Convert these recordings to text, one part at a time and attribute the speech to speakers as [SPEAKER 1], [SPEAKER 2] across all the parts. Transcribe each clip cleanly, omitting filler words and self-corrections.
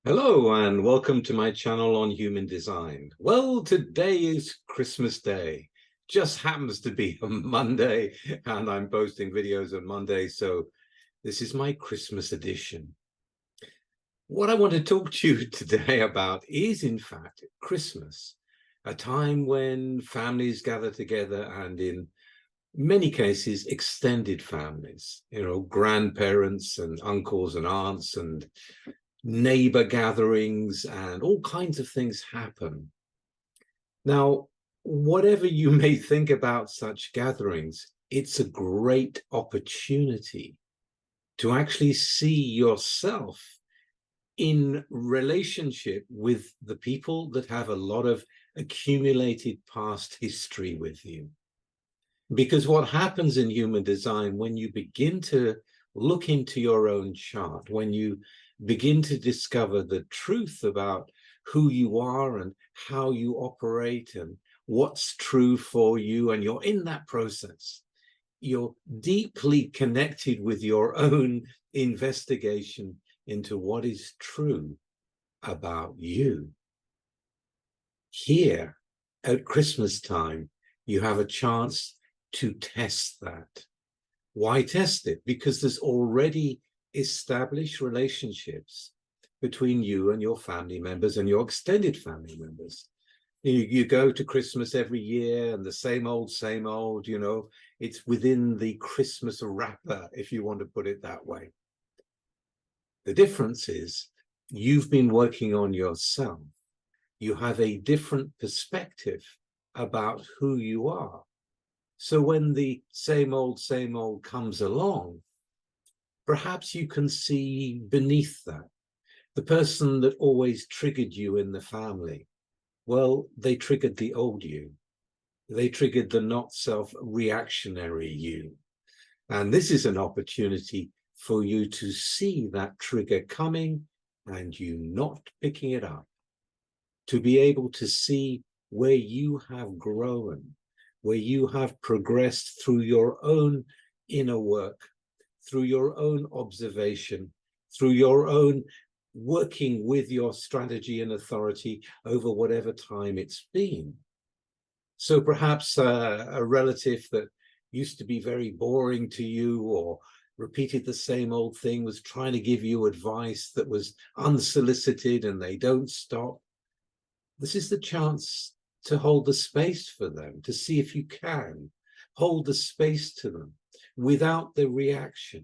[SPEAKER 1] Hello and welcome to my channel on human design. Well, today is Christmas Day. Just happens to be a Monday and I'm posting videos on Monday, so this is my Christmas edition. What I want to talk to you today about is, in fact, Christmas, a time when families gather together and in many cases, extended families, grandparents and uncles and aunts and neighbor gatherings and all kinds of things happen. Now, whatever you may think about such gatherings, it's a great opportunity to actually see yourself in relationship with the people that have a lot of accumulated past history with you. Because what happens in human design, when you begin to look into your own chart, when you begin to discover the truth about who you are and how you operate and what's true for you, and you're in that process, you're deeply connected with your own investigation into what is true about you. Here at Christmas time, you have a chance to test that. Why test it? Because there's already established relationships between you and your family members and your extended family members. You go to Christmas every year and the same old, it's within the Christmas wrapper, if you want to put it that way. The difference is you've been working on yourself. You have a different perspective about who you are. So when the same old comes along, perhaps you can see beneath that. The person that always triggered you in the family, well, they triggered the old you. They triggered the not self-reactionary you. And this is an opportunity for you to see that trigger coming and you not picking it up. To be able to see where you have grown, where you have progressed through your own inner work, through your own observation, through your own working with your strategy and authority over whatever time it's been. So perhaps a relative that used to be very boring to you or repeated the same old thing was trying to give you advice that was unsolicited and they don't stop. This is the chance to hold the space for them, to see if you can hold the space to them without the reaction,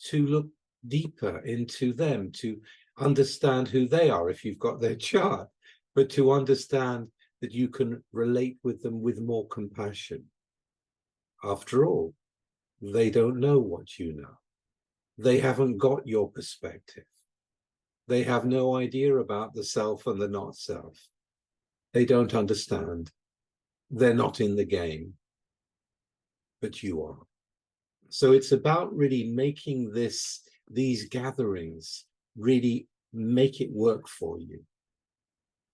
[SPEAKER 1] to look deeper into them, to understand who they are if you've got their chart, but to understand that you can relate with them with more compassion. After all, they don't know what you know. They haven't got your perspective. They have no idea about the self and the not self. They don't understand. They're not in the game, but you are. So it's about really making these gatherings really make it work for you.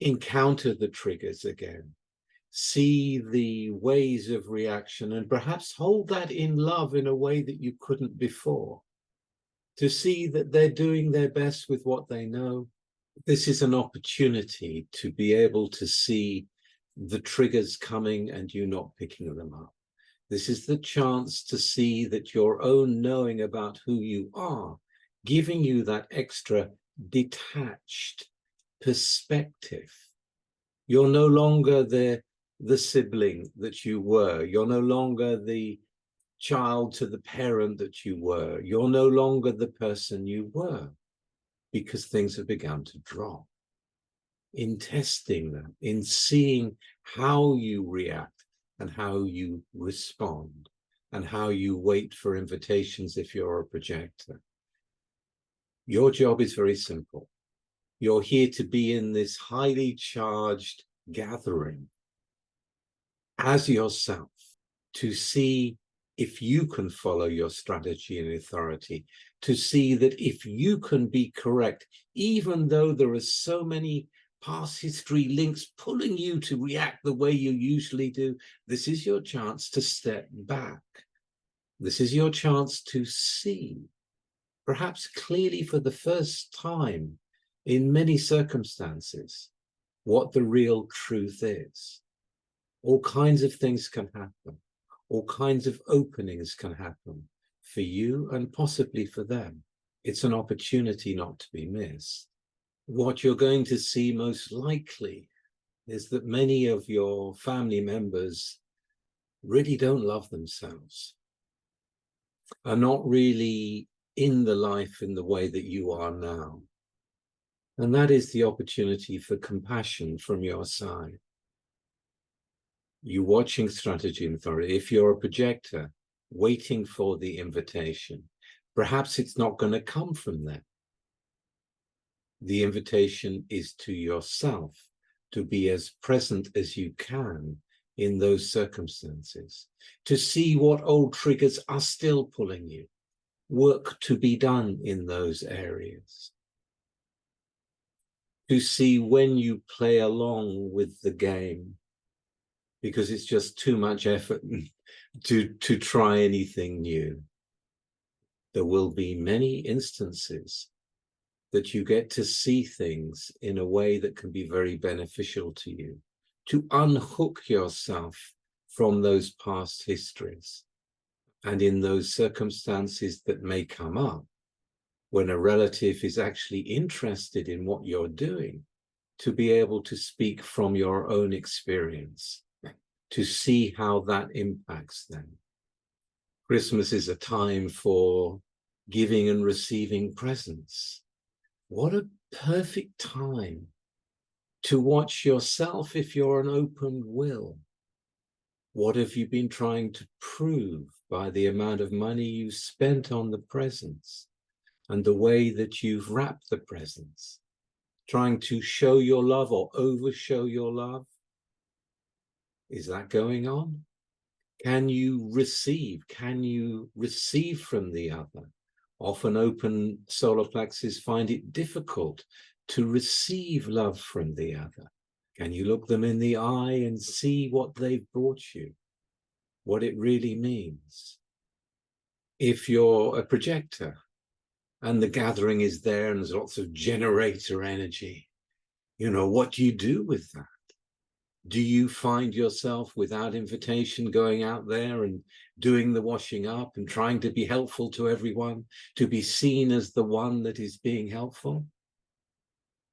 [SPEAKER 1] Encounter the triggers again. See the ways of reaction and perhaps hold that in love in a way that you couldn't before. To see that they're doing their best with what they know. This is an opportunity to be able to see the triggers coming and you not picking them up. This is the chance to see that your own knowing about who you are, giving you that extra detached perspective. You're no longer the sibling that you were. You're no longer the child to the parent that you were. You're no longer the person you were, because things have begun to drop. In testing them, in seeing how you react and how you respond and how you wait for invitations if you're a projector. Your job is very simple. You're here to be in this highly charged gathering as yourself, to see if you can follow your strategy and authority, to see that if you can be correct, even though there are so many past history links pulling you to react the way you usually do, this is your chance to step back. This is your chance to see, perhaps clearly for the first time, in many circumstances what the real truth is. All kinds of things can happen. All kinds of openings can happen for you and possibly for them. It's an opportunity not to be missed. What you're going to see most likely is that many of your family members really don't love themselves, are not really in the life in the way that you are now. And that is the opportunity for compassion from your side. You watching Strategy and Authority, if you're a projector waiting for the invitation, perhaps it's not going to come from them. The invitation is to yourself to be as present as you can in those circumstances, to see what old triggers are still pulling you, work to be done in those areas, to see when you play along with the game, because it's just too much effort to try anything new. There will be many instances that you get to see things in a way that can be very beneficial to you, to unhook yourself from those past histories. And in those circumstances that may come up, when a relative is actually interested in what you're doing, to be able to speak from your own experience, to see how that impacts them. Christmas is a time for giving and receiving presents. What a perfect time to watch yourself if you're an open will. What have you been trying to prove by the amount of money you spent on the presents and the way that you've wrapped the presents? Trying to show your love or overshow your love? Is that going on? Can you receive? Can you receive from the other? Often open solar plexus find it difficult to receive love from the other. Can you look them in the eye and see what they've brought you, what it really means? If you're a projector and the gathering is there and there's lots of generator energy, you know, what do you do with that? Do you find yourself without invitation going out there and doing the washing up and trying to be helpful to everyone, to be seen as the one that is being helpful?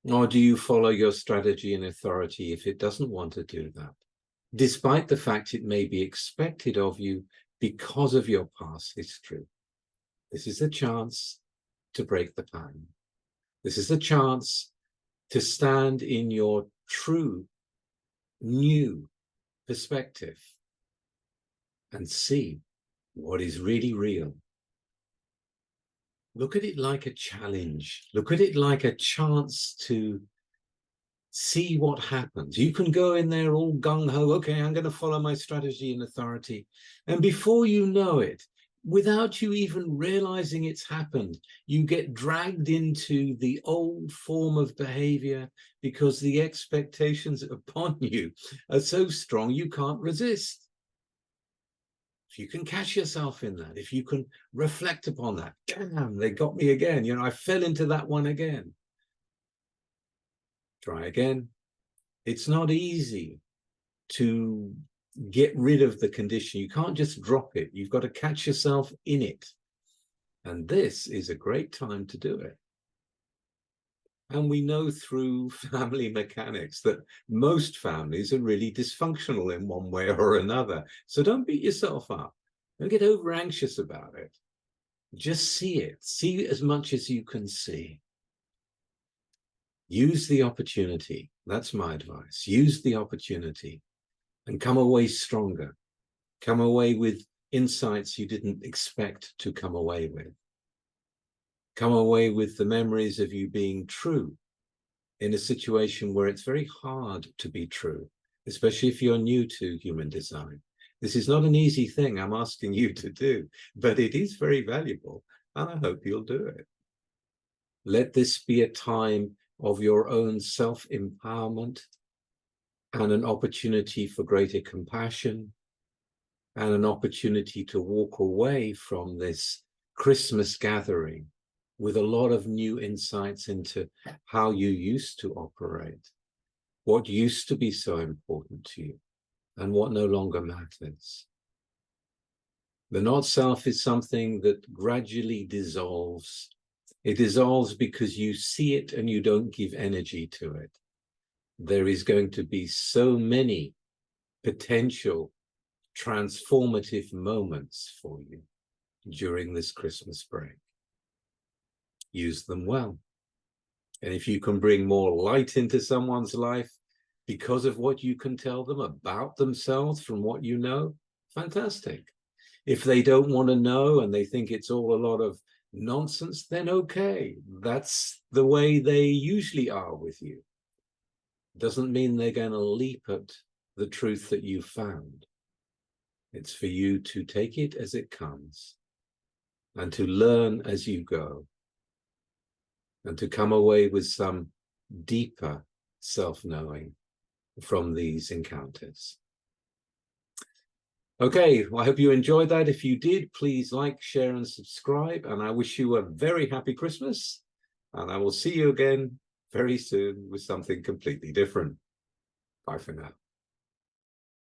[SPEAKER 1] Or do you follow your strategy and authority if it doesn't want to do that, despite the fact it may be expected of you because of your past history? This is a chance to break the pattern. This is a chance to stand in your true new perspective and see what is really real. Look at it like a challenge. Look at it like a chance to see what happens. You can go in there all gung-ho, okay, I'm going to follow my strategy and authority. And before you know it, without you even realizing it's happened, you get dragged into the old form of behavior because the expectations upon you are so strong you can't resist. If you can catch yourself in that, if you can reflect upon that, damn, they got me again. You know, I fell into that one again. Try again. It's not easy to get rid of the condition. You can't just drop it. You've got to catch yourself in it. And this is a great time to do it. And we know through family mechanics that most families are really dysfunctional in one way or another. So don't beat yourself up. Don't get over anxious about it. Just see it. See as much as you can see. Use the opportunity. That's my advice. Use the opportunity and come away stronger. Come away with insights you didn't expect to come away with. Come away with the memories of you being true in a situation where it's very hard to be true, especially if you're new to human design. This is not an easy thing I'm asking you to do, but it is very valuable, and I hope you'll do it. Let this be a time of your own self-empowerment and an opportunity for greater compassion and an opportunity to walk away from this Christmas gathering with a lot of new insights into how you used to operate, what used to be so important to you, and what no longer matters. The not self is something that gradually dissolves. It dissolves because you see it and you don't give energy to it. There is going to be so many potential transformative moments for you during this Christmas break. Use them well. And if you can bring more light into someone's life because of what you can tell them about themselves from what you know, fantastic. If they don't want to know and they think it's all a lot of nonsense, then okay. That's the way they usually are with you. Doesn't mean they're going to leap at the truth that you found. It's for you to take it as it comes and to learn as you go and to come away with some deeper self-knowing from these encounters. Okay, well, I hope you enjoyed that. If you did, please like, share, and subscribe. And I wish you a very happy Christmas. And I will see you again very soon with something completely different. Bye for now.